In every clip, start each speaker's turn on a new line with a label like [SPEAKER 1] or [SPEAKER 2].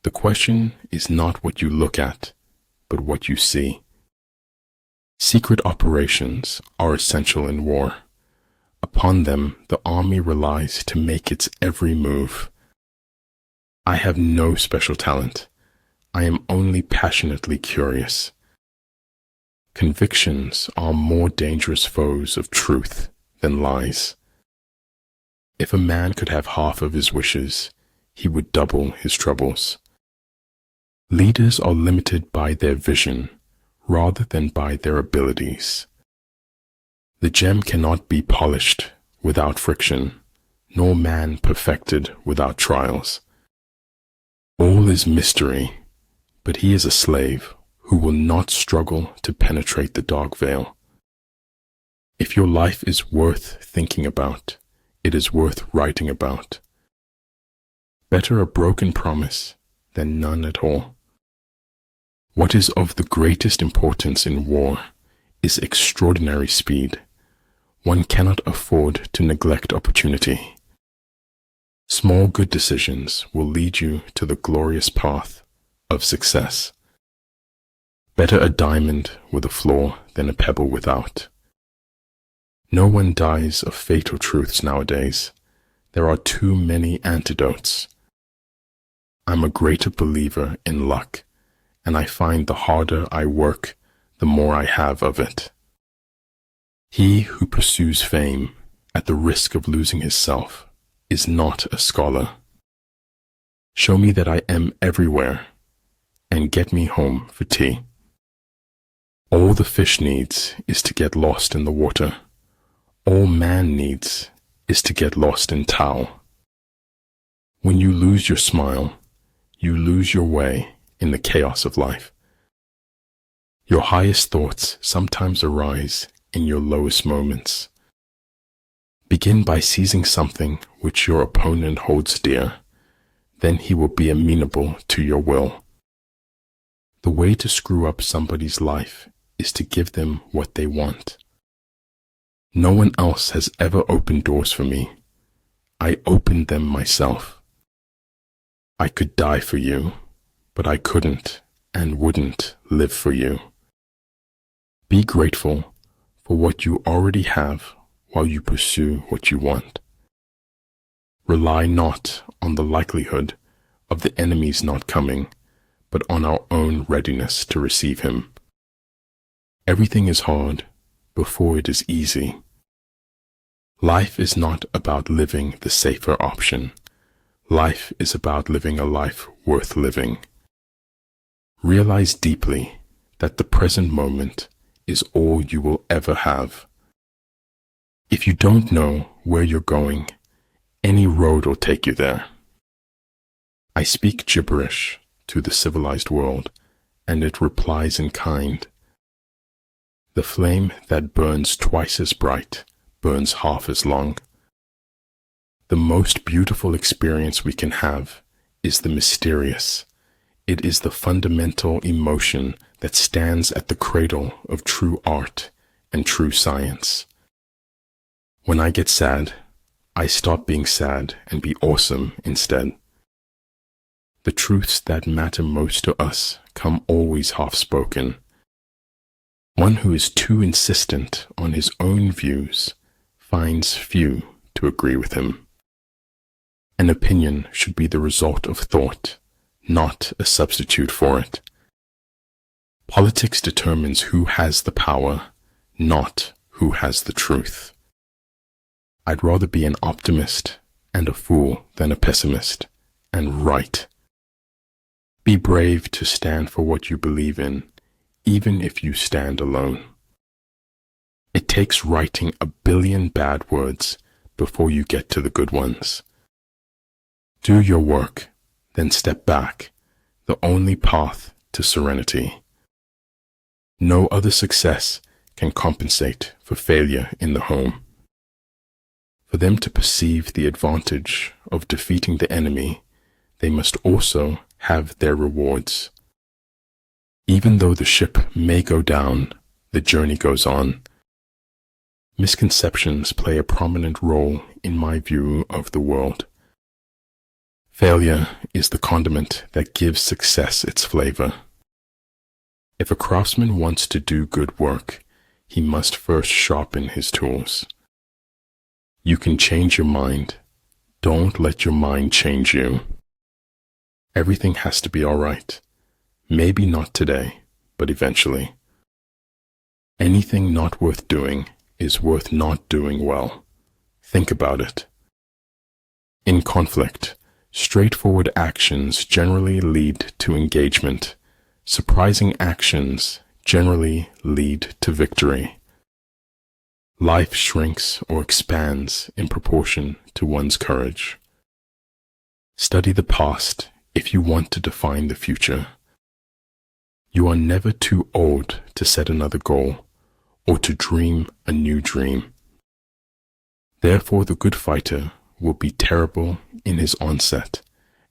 [SPEAKER 1] The question is not what you look at, but what you see. Secret operations are essential in war. Upon them, the army relies to make its every move. I have no special talent. I am only passionately curious. Convictions are more dangerous foes of truth than lies. If a man could have half of his wishes, he would double his troubles. Leaders are limited by their vision rather than by their abilities. The gem cannot be polished without friction, nor man perfected without trials. All is mystery, but he is a slave who will not struggle to penetrate the dark veil. If your life is worth thinking about, it is worth writing about. Better a broken promise than none at all. What is of the greatest importance in war is extraordinary speed. One cannot afford to neglect opportunity. Small good decisions will lead you to the glorious path of success. Better a diamond with a flaw than a pebble without. No one dies of fatal truths nowadays. There are too many antidotes. I'm a greater believer in luck, and I find the harder I work, the more I have of it. He who pursues fame at the risk of losing his self is not a scholar. Show me that I am everywhere, and get me home for tea. All the fish needs is to get lost in the water. All man needs is to get lost in towel. When you lose your smile, you lose your way in the chaos of life. Your highest thoughts sometimes arise in your lowest moments. Begin by seizing something which your opponent holds dear, then he will be amenable to your will. The way to screw up somebody's life is to give them what they want. No one else has ever opened doors for me. I opened them myself. I could die for you, but I couldn't and wouldn't live for you. Be grateful for what you already have while you pursue what you want. Rely not on the likelihood of the enemy's not coming, but on our own readiness to receive him. Everything is hard before it is easy. Life is not about living the safer option. Life is about living a life worth living. Realize deeply that the present moment is all you will ever have. If you don't know where you're going, any road will take you there. I speak gibberish to the civilized world, and it replies in kind. The flame that burns twice as bright burns half as long. The most beautiful experience we can have is the mysterious. It is the fundamental emotion that stands at the cradle of true art and true science. When I get sad, I stop being sad and be awesome instead. The truths that matter most to us come always half-spoken. One who is too insistent on his own views finds few to agree with him. An opinion should be the result of thought, not a substitute for it. Politics determines who has the power, not who has the truth. I'd rather be an optimist and a fool than a pessimist, and right. Be brave to stand for what you believe in, even if you stand alone. It takes writing 1 billion bad words before you get to the good ones. Do your work, then step back, the only path to serenity. No other success can compensate for failure in the home. For them to perceive the advantage of defeating the enemy, they must also have their rewards. Even though the ship may go down, the journey goes on. Misconceptions play a prominent role in my view of the world. Failure is the condiment that gives success its flavor. If a craftsman wants to do good work, he must first sharpen his tools. You can change your mind. Don't let your mind change you. Everything has to be all right. Maybe not today, but eventually. Anything not worth doing is worth not doing well. Think about it. In conflict, straightforward actions generally lead to engagement. Surprising actions generally lead to victory. Life shrinks or expands in proportion to one's courage. Study the past if you want to define the future. You are never too old to set another goal or to dream a new dream. Therefore, the good fighter will be terrible in his onset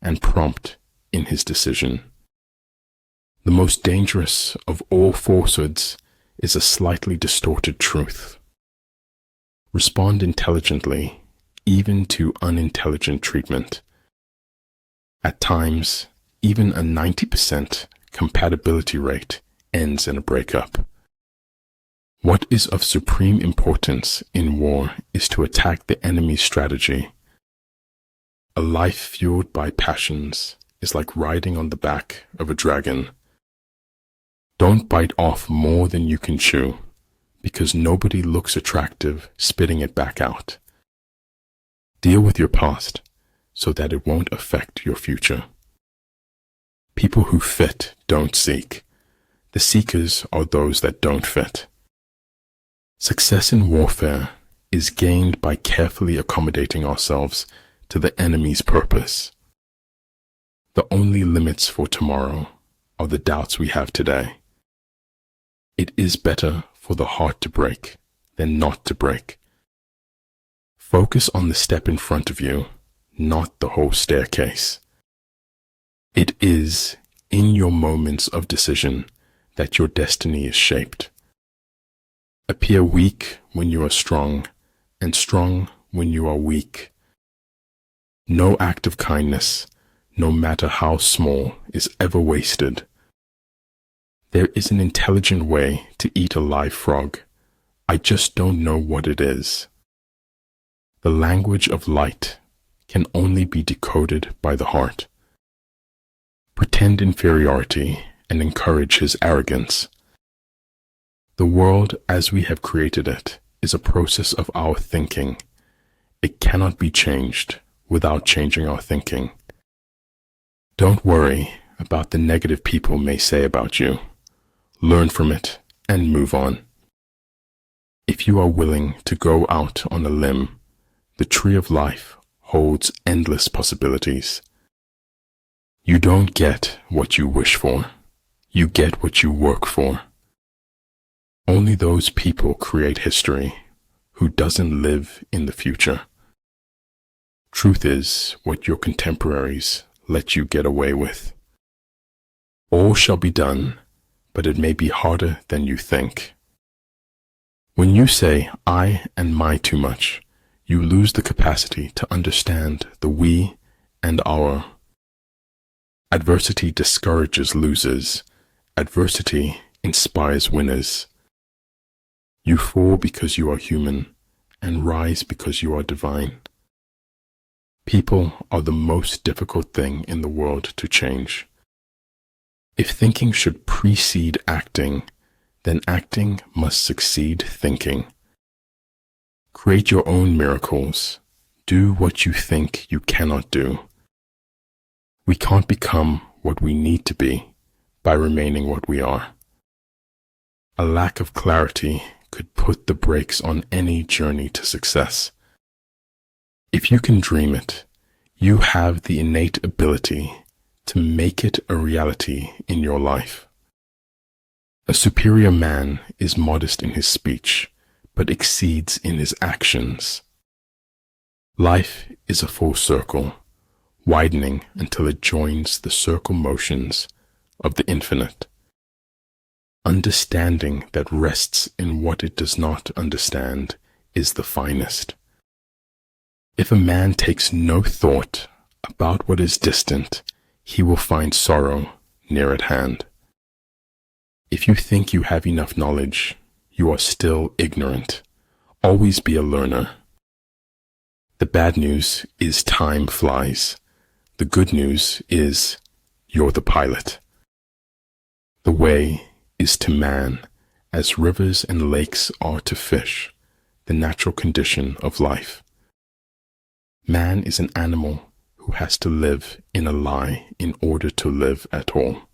[SPEAKER 1] and prompt in his decision. The most dangerous of all falsehoods is a slightly distorted truth. Respond intelligently, even to unintelligent treatment. At times, even a 90% compatibility rate ends in a breakup. What is of supreme importance in war is to attack the enemy's strategy. A life fueled by passions is like riding on the back of a dragon. Don't bite off more than you can chew, because nobody looks attractive spitting it back out. Deal with your past so that it won't affect your future. People who fit don't seek. The seekers are those that don't fit. Success in warfare is gained by carefully accommodating ourselves to the enemy's purpose. The only limits for tomorrow are the doubts we have today. It is better for the heart to break than not to break. Focus on the step in front of you, not the whole staircase. It is in your moments of decision that your destiny is shaped. Appear weak when you are strong, and strong when you are weak. No act of kindness, no matter how small, is ever wasted. There is an intelligent way to eat a live frog. I just don't know what it is. The language of light can only be decoded by the heart. Pretend inferiority and encourage his arrogance. The world as we have created it is a process of our thinking. It cannot be changed without changing our thinking. Don't worry about the negative people may say about you. Learn from it and move on. If you are willing to go out on a limb, the tree of life holds endless possibilities. You don't get what you wish for. You get what you work for. Only those people create history who doesn't live in the future. Truth is what your contemporaries let you get away with. All shall be done, but it may be harder than you think. When you say I and my too much, you lose the capacity to understand the we and our. Adversity discourages losers. Adversity inspires winners. You fall because you are human, and rise because you are divine. People are the most difficult thing in the world to change. If thinking should precede acting, then acting must succeed thinking. Create your own miracles. Do what you think you cannot do. We can't become what we need to be by remaining what we are. A lack of clarity could put the brakes on any journey to success. If you can dream it, you have the innate ability to make it a reality in your life. A superior man is modest in his speech, but exceeds in his actions. Life is a full circle, widening until it joins the circle motions of the infinite. Understanding that rests in what it does not understand is the finest. If a man takes no thought About what is distant, he will find sorrow near at hand. If you think you have enough knowledge, you are still ignorant. Always be a learner. The bad news is time flies. The good news is you're the pilot. The way is to man as rivers and lakes are to fish, the natural condition of life. Man is an animal who has to live in a lie in order to live at all.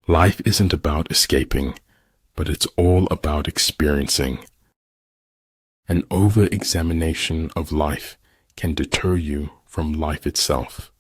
[SPEAKER 1] Life isn't about escaping, but it's all about experiencing. An over-examination of life can deter you from life itself.